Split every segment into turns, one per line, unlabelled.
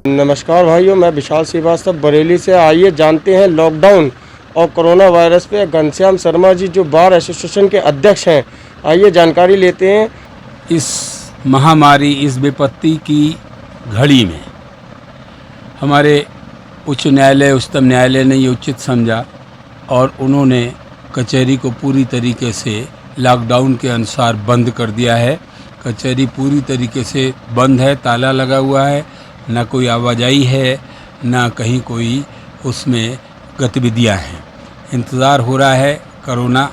नमस्कार भाइयों, मैं विशाल श्रीवास्तव बरेली से। आइए जानते हैं लॉकडाउन और कोरोना वायरस पे घनश्याम शर्मा जी जो बार एसोसिएशन के अध्यक्ष हैं, आइए जानकारी लेते हैं।
इस महामारी, इस विपत्ति की घड़ी में हमारे उच्च न्यायालय, उच्चतम न्यायालय ने ये उचित समझा और उन्होंने कचहरी को पूरी तरीके से लॉकडाउन के अनुसार बंद कर दिया है। कचहरी पूरी तरीके से बंद है, ताला लगा हुआ है, ना कोई आवाजाही है, ना कहीं कोई उसमें गतिविधियां हैं। इंतज़ार हो रहा है कोरोना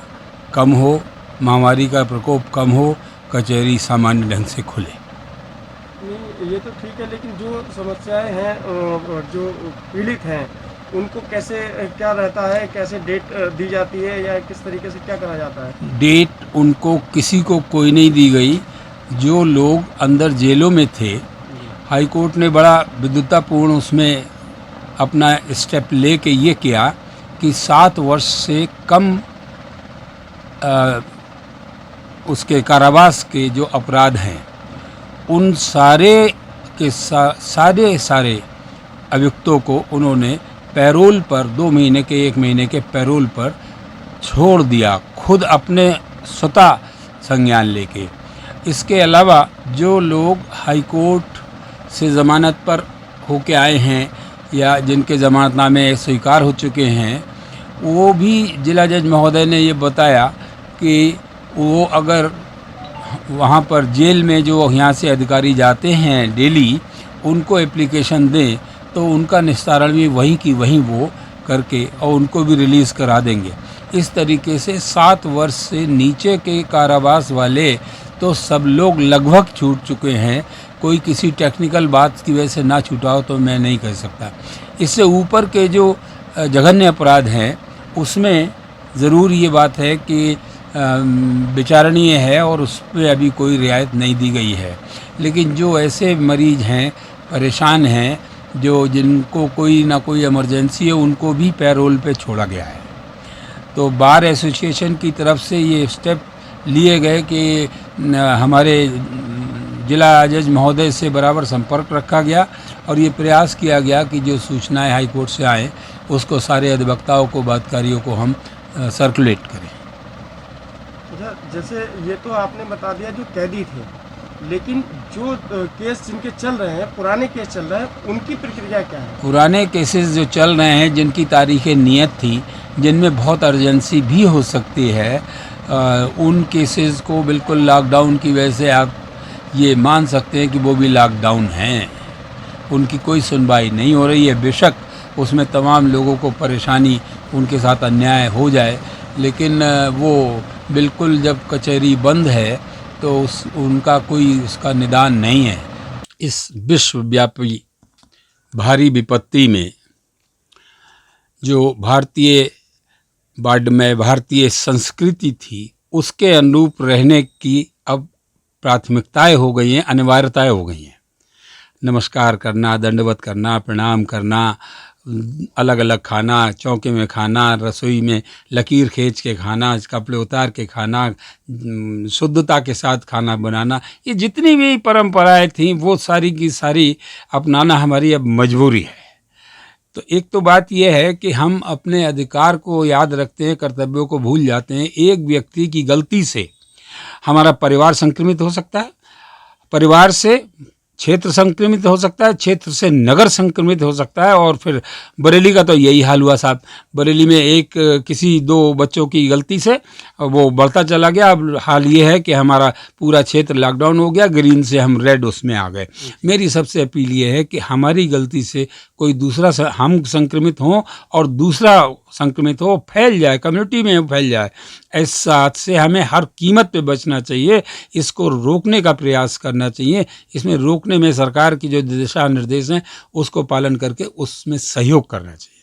कम हो, महामारी का प्रकोप कम हो, कचहरी सामान्य ढंग से खुले।
ये तो ठीक है, लेकिन जो समस्याएं हैं, जो पीड़ित हैं, उनको कैसे क्या रहता है, कैसे डेट दी जाती है या किस तरीके से क्या करा जाता है?
डेट उनको किसी को कोई नहीं दी गई। जो लोग अंदर जेलों में थे, हाई कोर्ट ने बड़ा विद्वतापूर्ण उसमें अपना स्टेप ले के ये किया कि 7 वर्ष से कम उसके कारावास के जो अपराध हैं, उन सारे के सारे अभियुक्तों को उन्होंने पैरोल पर 2 महीने के 1 महीने के पैरोल पर छोड़ दिया, खुद अपने स्वतः संज्ञान लेके। इसके अलावा जो लोग हाई कोर्ट से ज़मानत पर होके आए हैं या जिनके ज़मानतनामे स्वीकार हो चुके हैं, वो भी जिला जज महोदय ने ये बताया कि वो अगर वहाँ पर जेल में जो यहाँ से अधिकारी जाते हैं डेली, उनको एप्लीकेशन दें तो उनका निस्तारण भी वहीं की वहीं वो करके और उनको भी रिलीज़ करा देंगे। इस तरीके से 7 वर्ष से नीचे के कारावास वाले तो सब लोग लगभग छूट चुके हैं। कोई किसी टेक्निकल बात की वजह से ना छूटा हो तो मैं नहीं कह सकता। इससे ऊपर के जो जघन्य अपराध हैं, उसमें ज़रूर ये बात है कि विचारणीय है और उस पर अभी कोई रियायत नहीं दी गई है। लेकिन जो ऐसे मरीज हैं, परेशान हैं, जो जिनको कोई ना कोई इमरजेंसी है, उनको भी पैरोल पे छोड़ा गया है। तो बार एसोसिएशन की तरफ से ये स्टेप लिए गए कि हमारे जिला जज महोदय से बराबर संपर्क रखा गया और ये प्रयास किया गया कि जो सूचनाएं हाई कोर्ट से आएँ उसको सारे अधिवक्ताओं को, बातकारियों को हम सर्कुलेट करें।
जैसे ये तो आपने बता दिया जो कैदी थे, लेकिन जो केस जिनके चल रहे हैं, पुराने केस चल रहे हैं, उनकी प्रक्रिया क्या है?
पुराने केसेस जो चल रहे हैं, जिनकी तारीखें नियत थी, जिनमें बहुत अर्जेंसी भी हो सकती है, उन केसेस को बिल्कुल लॉकडाउन की वजह से आप ये मान सकते हैं कि वो भी लॉकडाउन हैं। उनकी कोई सुनवाई नहीं हो रही है। बेशक उसमें तमाम लोगों को परेशानी, उनके साथ अन्याय हो जाए, लेकिन वो बिल्कुल जब कचहरी बंद है तो उनका कोई उसका निदान नहीं है। इस विश्वव्यापी भारी विपत्ति में जो भारतीय संस्कृति थी, उसके अनुरूप रहने की अब प्राथमिकताएं हो गई हैं, अनिवार्यताएं हो गई हैं। नमस्कार करना, दंडवत करना, प्रणाम करना, अलग अलग खाना, चौके में खाना, रसोई में लकीर खींच के खाना, कपड़े उतार के खाना, शुद्धता के साथ खाना बनाना, ये जितनी भी परंपराएं थीं वो सारी की सारी अपनाना हमारी अब मजबूरी है। तो एक तो बात यह है कि हम अपने अधिकार को याद रखते हैं, कर्तव्यों को भूल जाते हैं। एक व्यक्ति की गलती से हमारा परिवार संक्रमित हो सकता है, परिवार से क्षेत्र संक्रमित हो सकता है, क्षेत्र से नगर संक्रमित हो सकता है, और फिर बरेली का तो यही हाल हुआ साहब। बरेली में किसी 2 बच्चों की गलती से वो बढ़ता चला गया। अब हाल ये है कि हमारा पूरा क्षेत्र लॉकडाउन हो गया, ग्रीन से हम रेड उसमें आ गए। मेरी सबसे अपील ये है कि हमारी गलती से कोई दूसरा हम संक्रमित हों और दूसरा संक्रमित हो, फैल जाए, कम्युनिटी में फैल जाए, इस बात से हमें हर कीमत पे बचना चाहिए। इसको रोकने का प्रयास करना चाहिए। इसमें रोकने में सरकार की जो दिशा निर्देश हैं उसको पालन करके उसमें सहयोग करना चाहिए।